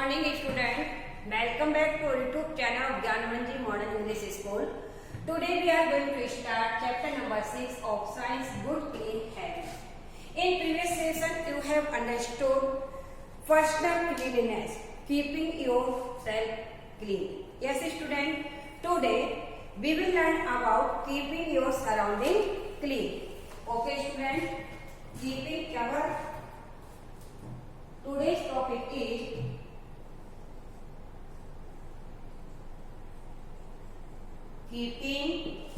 morning student. Welcome back to our YouTube channel of Gyanmanji Modern English School. Today we are going to start chapter number 6 of Science Good Clean Habits. In previous session you have understood personal cleanliness, keeping yourself clean. Yes student, today we will learn about keeping your surrounding clean. Okay student, keeping our today's topic is keeping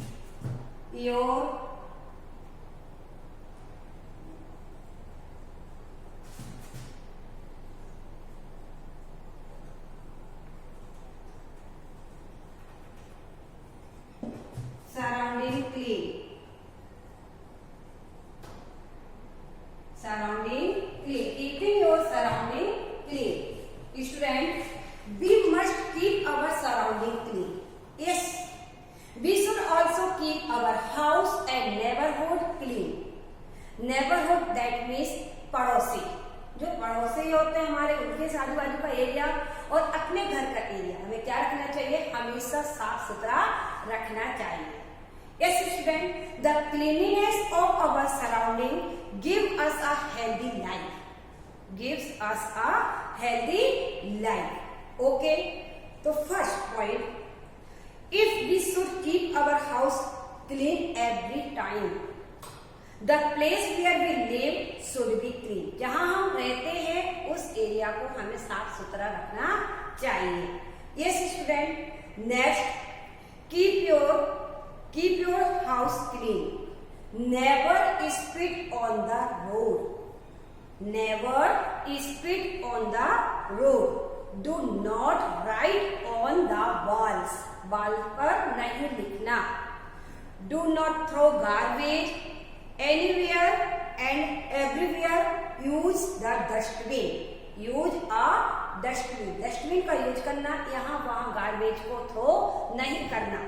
your surrounding clean. Keeping your surrounding clean. Student, we must keep our surrounding clean. Yes, we should also keep our house and neighborhood clean. Neighborhood that means पड़ोसी. जो पड़ोसी होते हैं हमारे, उनके आजू बाजू का एरिया और अपने घर का एरिया हमें क्या रखना चाहिए? हमेशा साफ सुथरा रखना चाहिए. Yes student, the cleanliness of our surrounding gives us a healthy life. Okay, so first point, if we should keep our house clean every time, the place where we live should be clean. जहाँ हम रहते हैं उस area को हमें साफ सुथरा रखना चाहिए. Yes student, next, keep your house clean. Never spit on the road. Do not write on the walls. Wall पर नहीं लिखना. Do not throw garbage anywhere and everywhere. Use the dustbin. Use a dustbin. Dustbin का use करना, यहाँ वहाँ garbage को throw नहीं करना.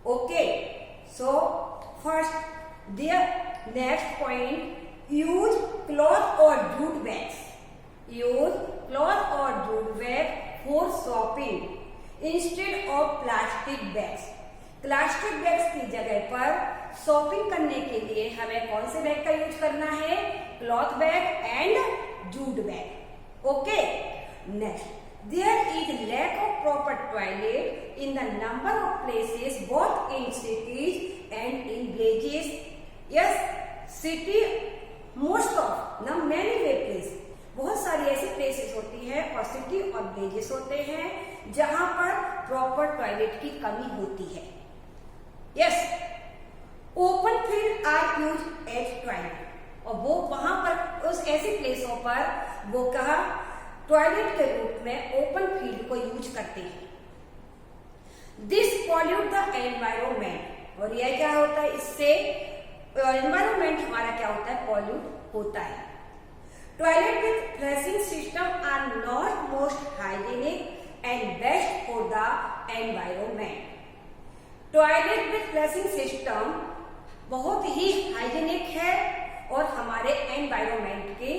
Okay, so first, the next point, use cloth or jute bags. Use cloth or jute bag for shopping instead of plastic bags. Plastic bags की जगह पर शॉपिंग करने के लिए हमें कौन से बैग का यूज करना है? Cloth bag and jute bag. Okay, next, there is lack of proper toilet in the number of places both in cities and in villages. Yes, city most of now many places, बहुत सारी ऐसी places होती है और city और villages होते हैं जहां पर प्रॉपर टॉयलेट की कमी होती है. Yes, open field are use as toilet, और वो वहां पर उस ऐसी प्लेसों पर वो कहा टॉयलेट के रूप में ओपन फील्ड को यूज करते हैं. दिस पॉल्यूट द एनवायरमेंट, और यह क्या होता है? इससे एनवायरमेंट हमारा क्या होता है? पॉल्यूट होता है. Toilet with flushing system are not most hygienic and best for the environment. Toilet with flushing system बहुत ही हाइजीनिक है और हमारे एनवायरमेंट के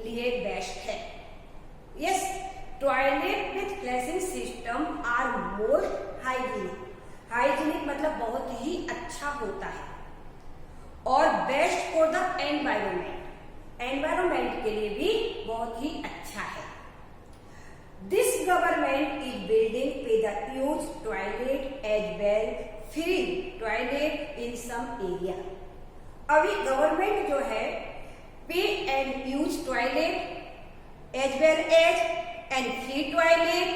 लिए बेस्ट है. Yes, toilet with flushing system are most hygienic. Hygienic मतलब बहुत ही अच्छा होता है और best for the environment. Environment के लिए भी बहुत ही अच्छा है. This government is building pay the use toilet as well free toilet in some area. अभी गवर्नमेंट जो है pay and use toilet as well as and free toilet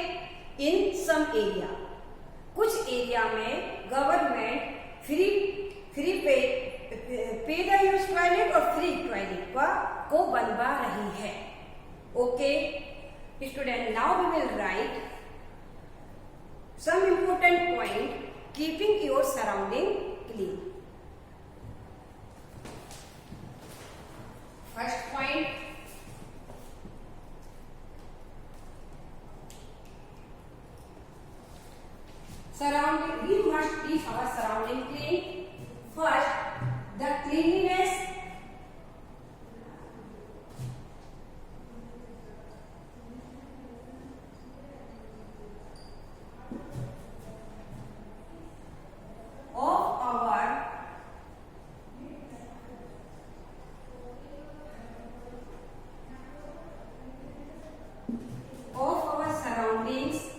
in some area. कुछ एरिया में government free pay the use toilet और free toilet को बनवा रही है. Okay student, now we will write some important point keeping your surrounding clean. First point, surrounding, we must keep our surrounding clean. First, the cleanliness surroundings.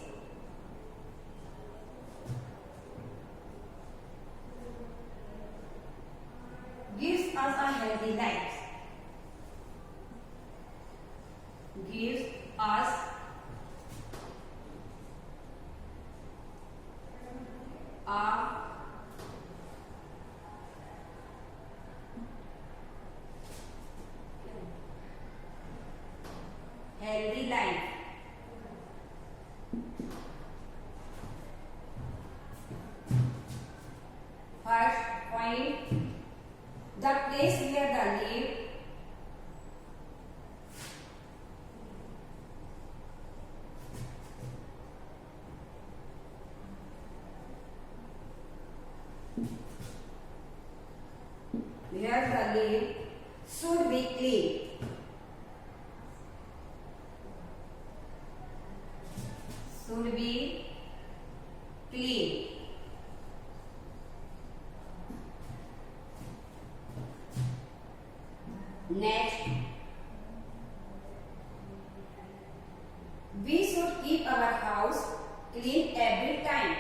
Gives us a healthy life. Gives us a healthy life. First point, the place where the live should be clean. Should be clean. Next, we should keep our house clean every time.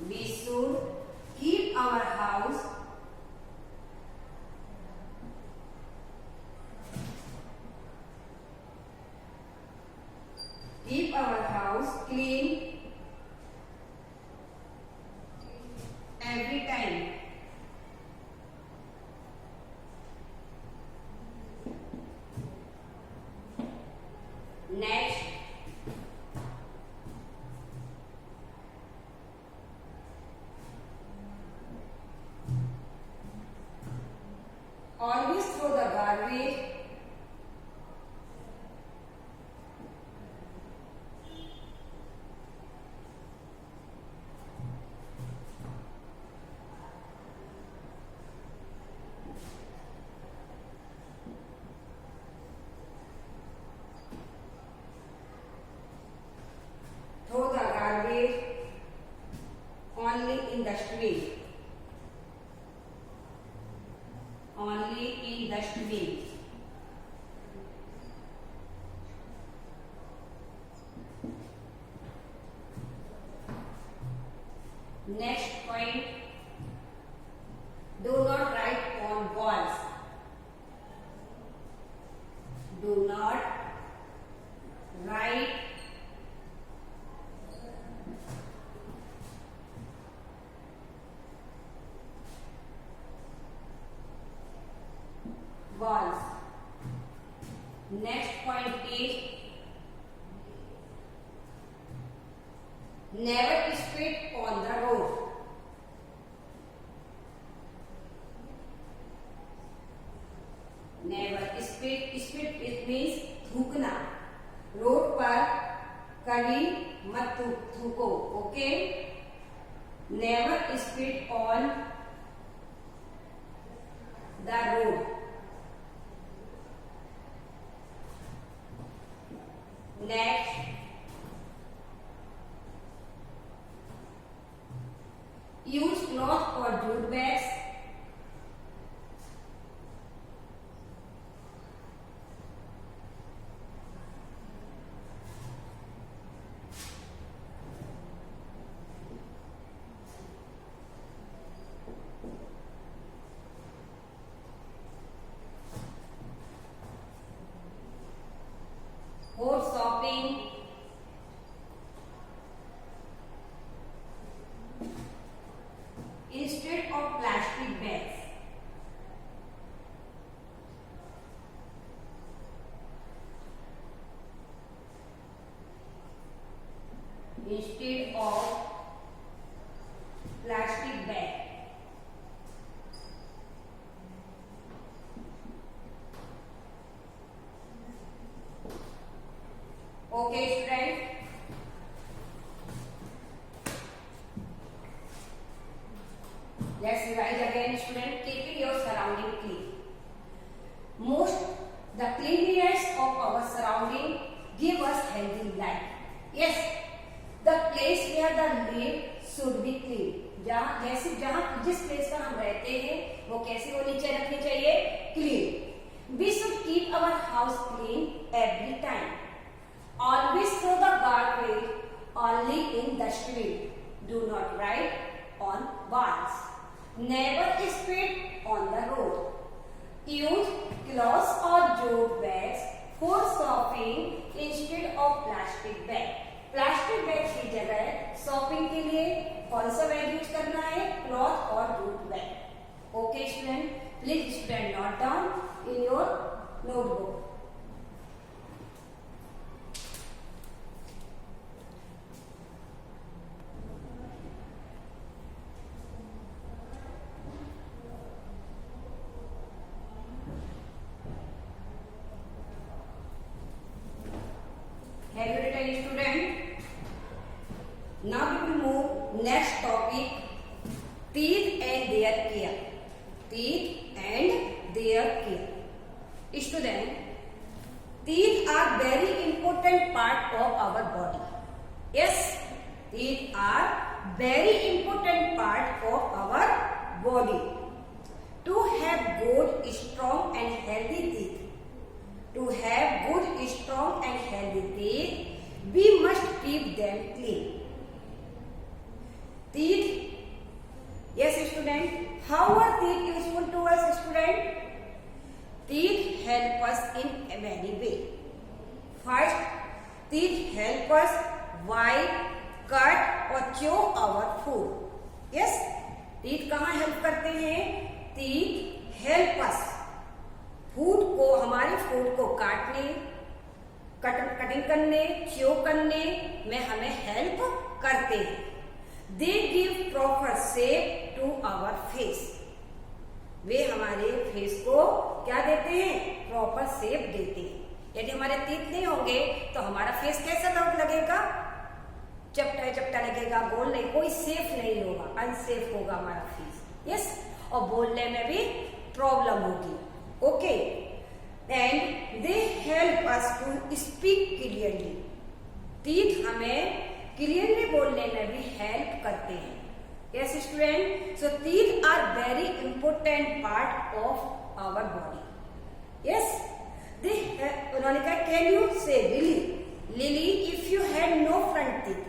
We should keep our house clean every time. Next, always throw the garbage only in dustbin. Only in dustbin. Next point, do not write on walls. Do not write walls. Next point is never spit on the road. Never spit. Spit it means थूकना. Road पर कभी मत थूको. Okay. Never spit on the road. Next, use cloth or jute bags. For shopping, instead of plastic bags. Instead of plastic bag. Okay, students. Let's revise again, student. Keeping your surrounding clean. The cleanliness of our surrounding give us healthy life. Yes, the place where the live should be clean. जिस place पर हम रहते हैं वो कैसी होनी चाहिए? रखनी चाहिए? Clean. We should keep our house clean every time. Always throw the garbage only in dustbin. Do not write on walls. Never spit on the road. Use cloth or jute bags for shopping instead of plastic bag. Plastic bag की जगह shopping के लिए कौन सा bag use करना है? Cloth और jute bag. Okay student, please student note down in your notebook. Have you written, student? Now we will move next topic, teeth and their care. Teeth and their care. Student, teeth are very important part of our body. Yes, teeth are very important part of our body. To have good, strong and healthy teeth. To have good, strong and healthy teeth, we must keep them clean. Teeth. Yes, student. How are teeth useful to us, student? Teeth help us in many ways. First, teeth help us bite, cut or chew our food. Yes, teeth कहाँ help करते हैं? Teeth help us. Food को, हमारे food को काटने, cutting करने, chew करने में हमें हेल्प करते हैं. They give proper shape to our face. वे हमारे फेस को क्या देते हैं? प्रॉपर शेप देते हैं. यदि हमारे टीथ नहीं होंगे तो हमारा फेस कैसा लगेगा? चपटा चपटा लगेगा, गोल नहीं, कोई सेफ नहीं होगा, अनसेफ होगा हमारा फेस. यस, और बोलने में भी प्रॉब्लम होगी. Okay, and they help us to speak clearly. Teeth हमें clearly बोलने में भी help करते हैं. Yes, student. So teeth are very important part of our body. Yes, they. उन्होंने कहा, can you say Lily, if you had no front teeth?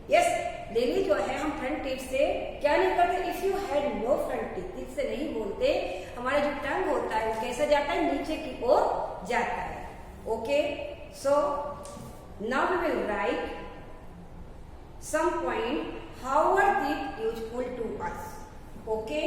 Yes, Lily जो है हम फ्रंट टीथ से क्या नहीं करते? If you had no front teeth से नहीं बोलते. हमारा जो टंग होता है वो कैसा जाता है? नीचे की ओर जाता है. Okay, so now we will write some point how are teeth useful to us. Okay,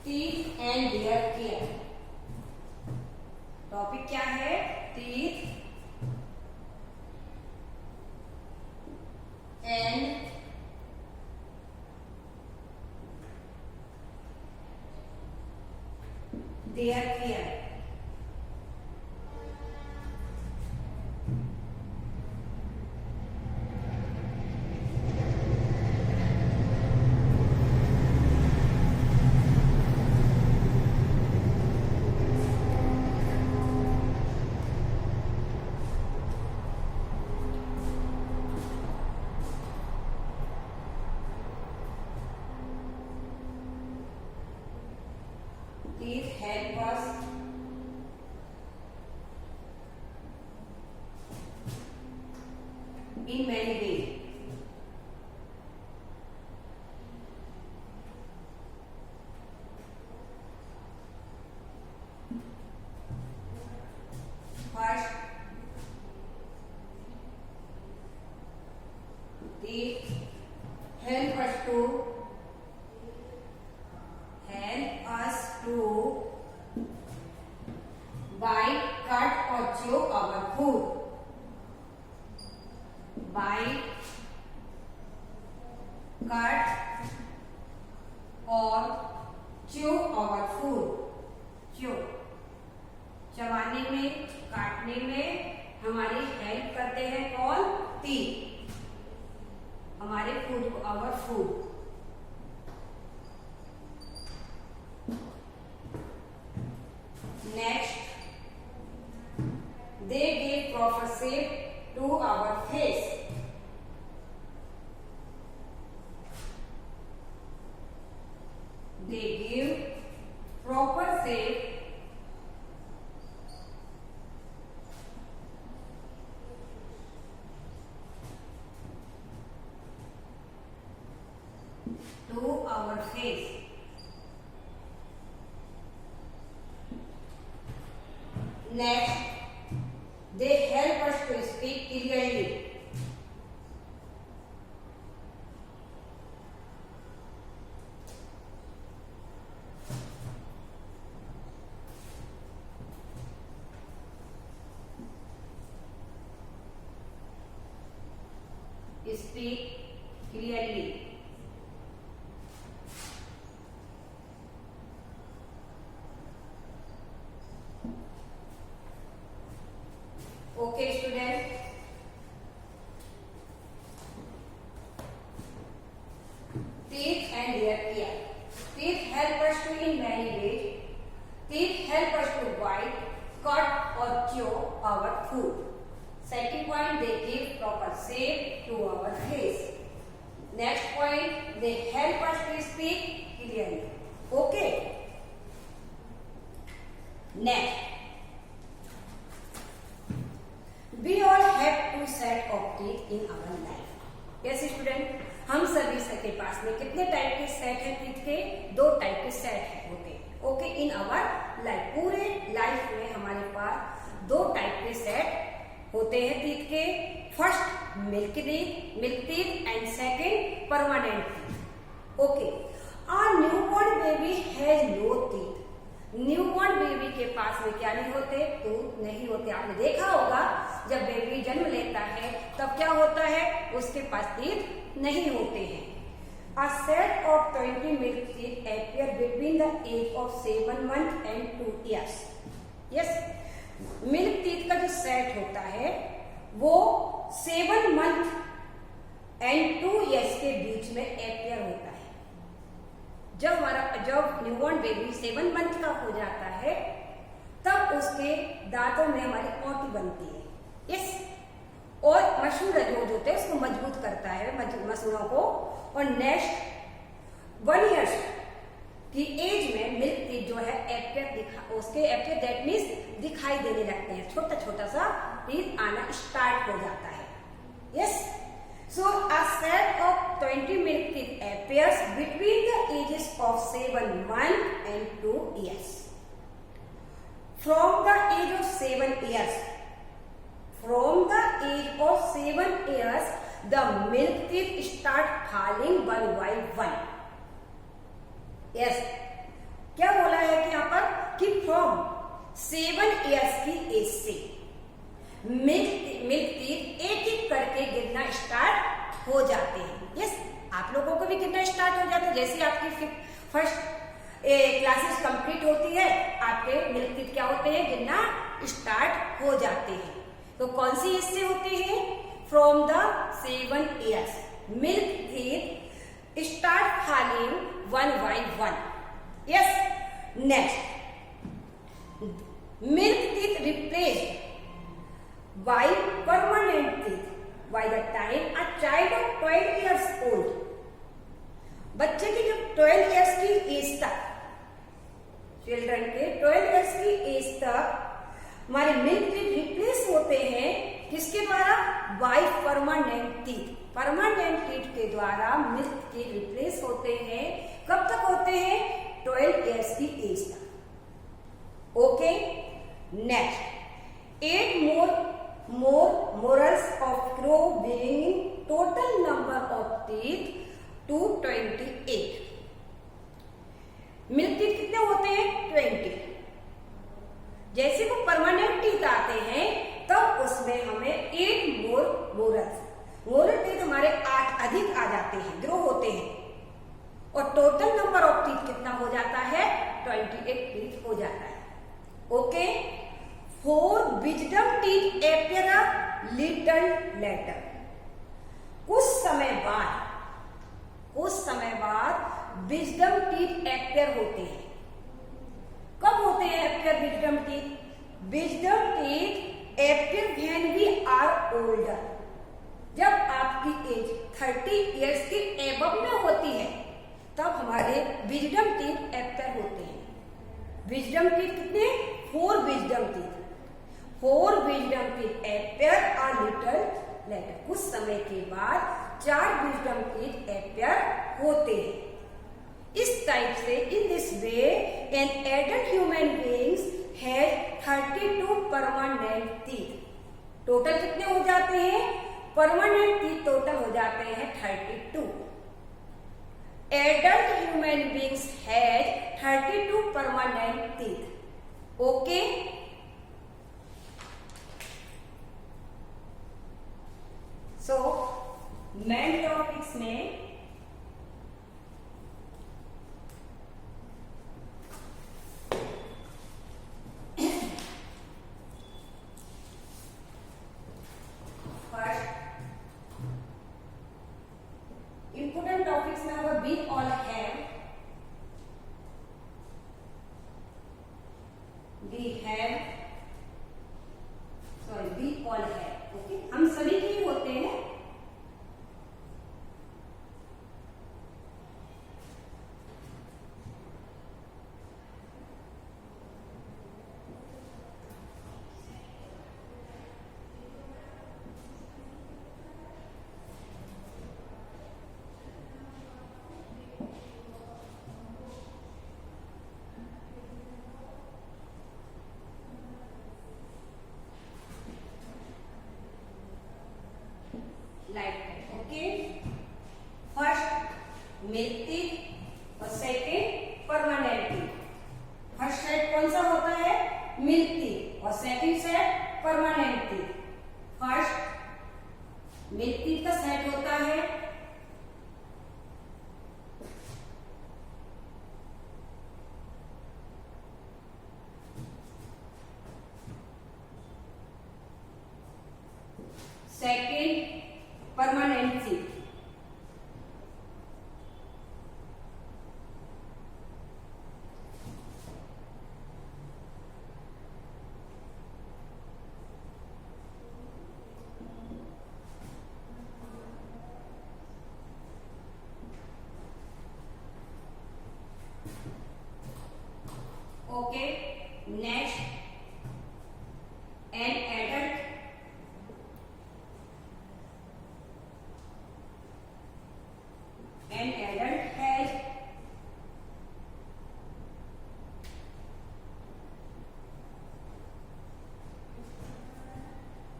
teeth and their care. Topic क्या है? teeth and their care. Teeth help us in many ways. First, teeth help us to bite, cut or chew our food. Bite, cut or chew our food. chew चबाने में, काटने में हमारी help करते हैं कौन? टीथ, हमारे फूड को, our food. Next, they give proper shape to our face. They give proper shape to our face. Next, they help us to speak clearly. Speak clearly. Okay, student. Teeth and their care. Teeth help us to in many ways. Teeth help us to bite, cut or chew our food. Second point, they give proper shape to our face. Next point, they help us to speak clearly. Okay. Next, we all have two set of teeth in our life. Yes, student, हम सभी के पास में कितने type के set है teeth के? 2 type के सेट होते हैं. ओके, इन आवर लाइफ, पूरे लाइफ में हमारे पास 2 टाइप के सेट होते हैं टीथ के. First milk teeth and second permanent teeth. Okay, our newborn baby has no teeth. Newborn baby के पास में क्या नहीं होते? टूथ नहीं होते. आपने देखा होगा जब बेबी जन्म लेता है तब क्या होता है? उसके पास टीथ नहीं होते हैं. A set of 20 milk teeth appear between the age of 7 months and 2 years. Yes, milk teeth का जो सेट होता है वो 7 मंथ एंड 2 ईयर्स के बीच में अपियर होता है. जब न्यूबॉर्न बेबी 7 मंथ का हो जाता है तब उसके दांतों में हमारी ओंठी बनती है. यस, और मसूड़ जो होते हैं उसको मजबूत करता है, मसूड़ों को. और नेक्स्ट 1 ईयर्स की एज में मिल्क टीथ जो है उसके एपियर दैट मीन्स दिखाई देने लगते हैं. छोटा छोटा सा टीथ आना स्टार्ट हो जाता है. Yes, so a set of 20 milk teeth appears between the ages of 7 months and 2 years. From the age of 7 years, the milk teeth start falling one by one. Yes, क्या बोला है कि यहाँ पर कि फ्रॉम 7 इयर्स की as से milk teeth एक एक करके गिरना स्टार्ट हो जाते हैं. यस, आप लोगों को भी गिरना स्टार्ट हो जाता है. जैसे आपकी फर्स्ट क्लासेस कंप्लीट होती है आपके मिल्क टीथ क्या होते हैं? गिरना स्टार्ट हो जाते हैं. तो कौन सी एज से होते हैं? From the 7 years milk teeth start falling one by one. Yes, next, milk teeth replaced by permanent teeth by the time a child of 12 years old. बच्चे की जब 12 इयर्स की एज तक, चिल्ड्रन के 12 इयर्स की एज तक हमारे milk teeth replace होते हैं. किसके द्वारा? By permanent teeth. Permanent teeth के द्वारा मिल्क टीथ रिप्लेस होते हैं. कब तक होते हैं? 12 इयर्स की एज तक. Okay, next, 8 more morals of crow bringing total number of teeth to 28. Milk teeth कितने होते हैं? 20. जैसे वो परमानेंट टीथ आते हैं तब उसमें हमें 8 मोरल टीथ हमारे 8 अधिक आ जाते हैं, ग्रो होते हैं. और टोटल नंबर ऑफ टीथ कितना हो जाता है? 28 टीथ हो जाता है। Okay, 4 wisdom teeth appear a little later। कुछ समय बाद विजडम टीथ appear होते हैं। कब होते हैं appear wisdom teeth? Wisdom teeth appear when we are older। जब आपकी एज 30 इयर्स के एबव में होती है तब हमारे विजडम टीथ appear होते हैं। विजडम टीथ कितने? 4 wisdom teeth. 4 wisdom teeth appear a little later। कुछ समय के बाद 4 विजडम टीथ appear होते हैं। इस टाइप से in this way an adult human beings has 32 permanent teeth. Total कितने हो जाते हैं? परमानेंट टीथ टोटल हो जाते हैं 32। Adult human beings has 32 permanent teeth. Okay, so main topics में important topics में होगा we all have, we all have। Okay, हम सभी के ही होते हैं। ओके, फर्स्ट मिल्क टीथ और second permanent teeth. First set कौन सा होता है? मिल्क टीथ और second set permanent teeth. First milk teeth का सेट होता है second permanent teeth. Okay, next an adult has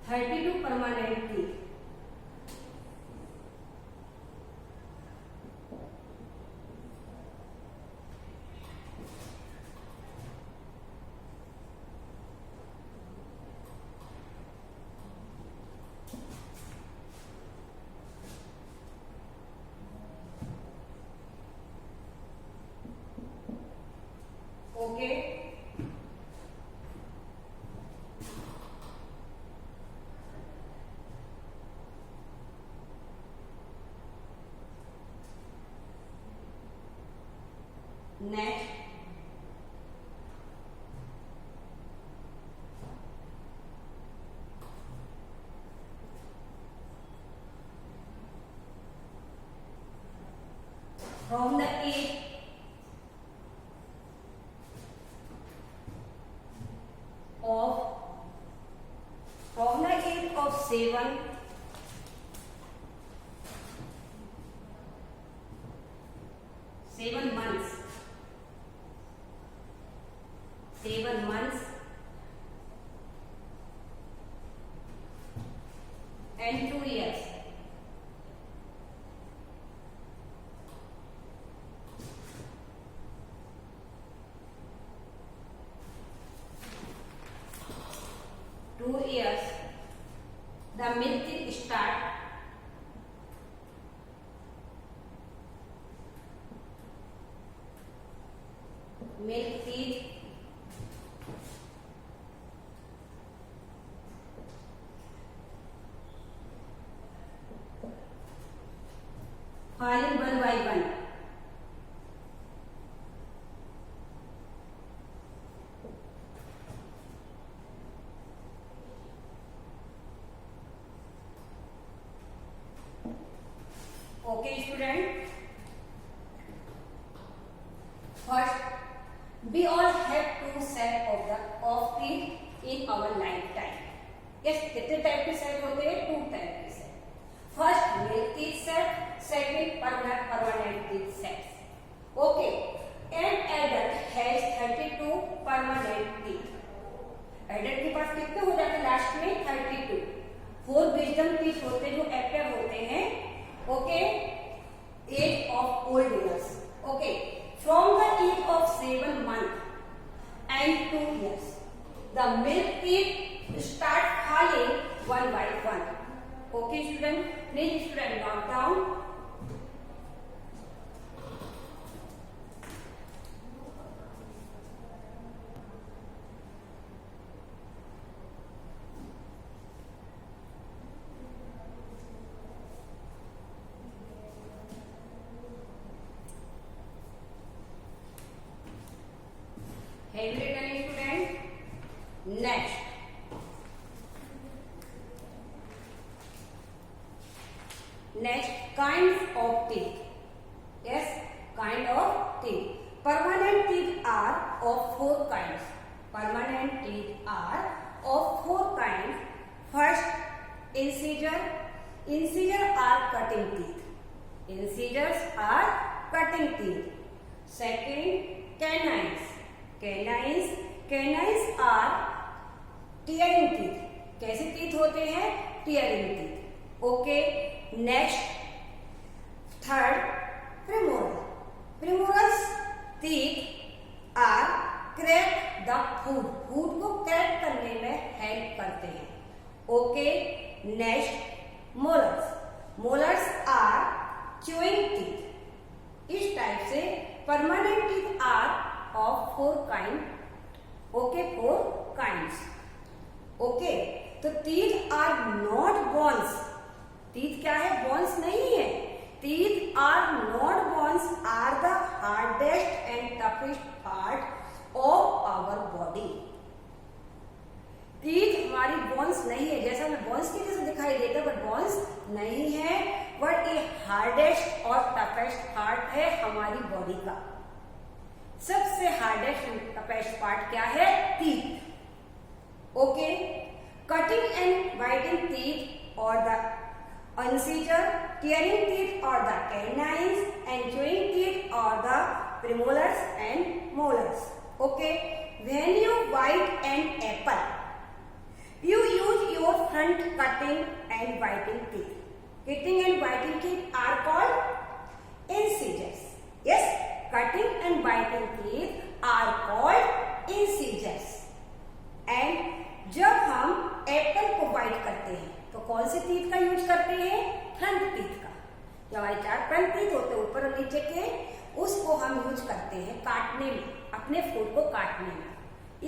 32 permanent teeth। Okay, next from the age from the age of 7 months, 7 months and 2 years। filing one by one. Okay, student. First, we all have two set of teeth in our lifetime. Yes, कितने type के set होते हैं? To type के set. First milk teeth set, second permanent teeth set. Okay, an adult has 32 permanent teeth. Adult के पास कितने हो जाते हैं लास्ट में? 32. 4 विजडम टीथ होते जो एक्टर होते हैं. Okay, age of old years. Okay, from the age of 7 months and 2 years, the milk teeth start falling one by one. Okay, student, please student note down. Have you written, student? Next. Next, kinds of teeth. Yes, kind of teeth. Permanent teeth are of 4 kinds. Permanent teeth are of 4 kinds. First, incisor. Incisor are cutting teeth. Incisors are cutting teeth. Second, canines. Canines are tearing teeth. कैसे teeth होते हैं? Tearing teeth. Okay. Next, third, premolar. Premolars teeth are crack the food. Food को crack करने में help करते हैं. Okay. Next, molars. Molars are chewing teeth. इस type से permanent teeth are of 4 kind. Okay, 4 kinds. Okay, तो teeth are not bones. teeth क्या है? bones नहीं है. teeth are not bones are the hardest and toughest part of our body. teeth हमारी bones नहीं है. जैसा हमें bones की जैसे दिखाई देता है but bones नहीं है. but ये hardest और toughest part है हमारी body का. सबसे हार्डेस्ट एंड टफेस्ट पार्ट क्या है? Teeth. Okay. Cutting and biting teeth are the incisor, tearing teeth are the canines, and chewing teeth are the premolars and molars. Okay. When you bite an apple, you use your front cutting and biting teeth. Cutting and biting teeth are called incisors. Yes. Cutting and biting teeth are called incisors. And जब हम Apple को bite करते हैं तो कौन से teeth का use करते हैं? फ्रंट टीथ का. जो हमारे 4 फ्रंट टीथ होते हैं ऊपर और नीचे के, उसको हम यूज करते हैं काटने में, अपने फूड को काटने में.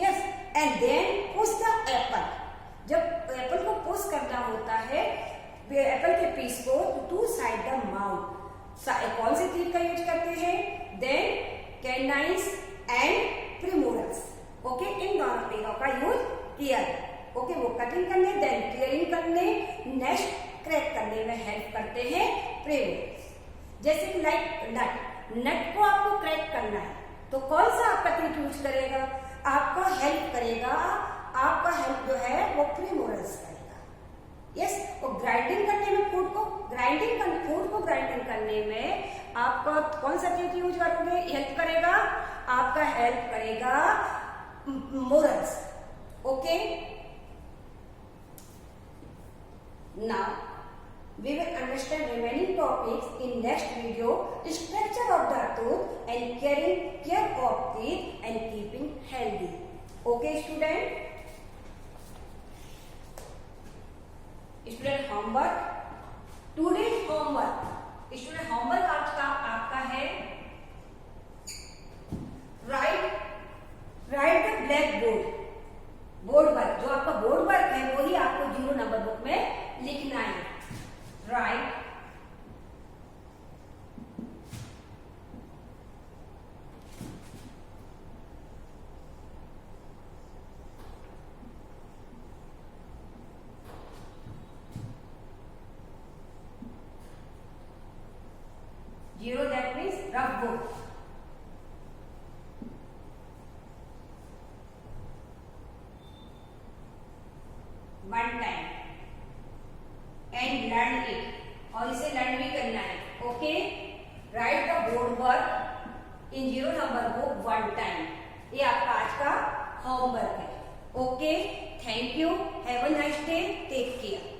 Yes. And then push the apple. जब एप्पल को पुश करना होता है एप्पल के पीस को टू साइड द माउथ, कौन से टीथ का यूज करते हैं? Then canines and premolars. Okay. इन दोनों टीथों का यूज किया. ओके. वो कटिंग करने, देन टीयरिंग करने, नेक्स्ट क्रैक करने में हेल्प करते हैं प्रीमोलर्स. जैसे कि लाइक नट को आपको क्रैक करना है तो कौन सा आपका टीथ यूज करेगा? आपका हेल्प करेगा, आपका हेल्प जो है वो प्रीमोलर्स करेगा. यस. वो ग्राइंडिंग करने में फूड को ग्राइंडिंग करने में आपका कौन सा टीथ यूज करोगे? हेल्प करेगा, आपका हेल्प करेगा molars. Okay. Now we will understand remaining topics in next video. Structure of the tooth and care of teeth and keeping healthy. Okay, student. Student homework. Today's homework. Student homework आपका है write the blackboard. Board work, जो आपका board work है वही आपको 0 number book में लिखना है. Write Zero, that means rough book. One time and learn it. और इसे लर्न भी करना है. Okay, write the board work in 0 number book 1 time. ये आपका आज का होमवर्क है. Okay, thank you. Have a nice day. Take care.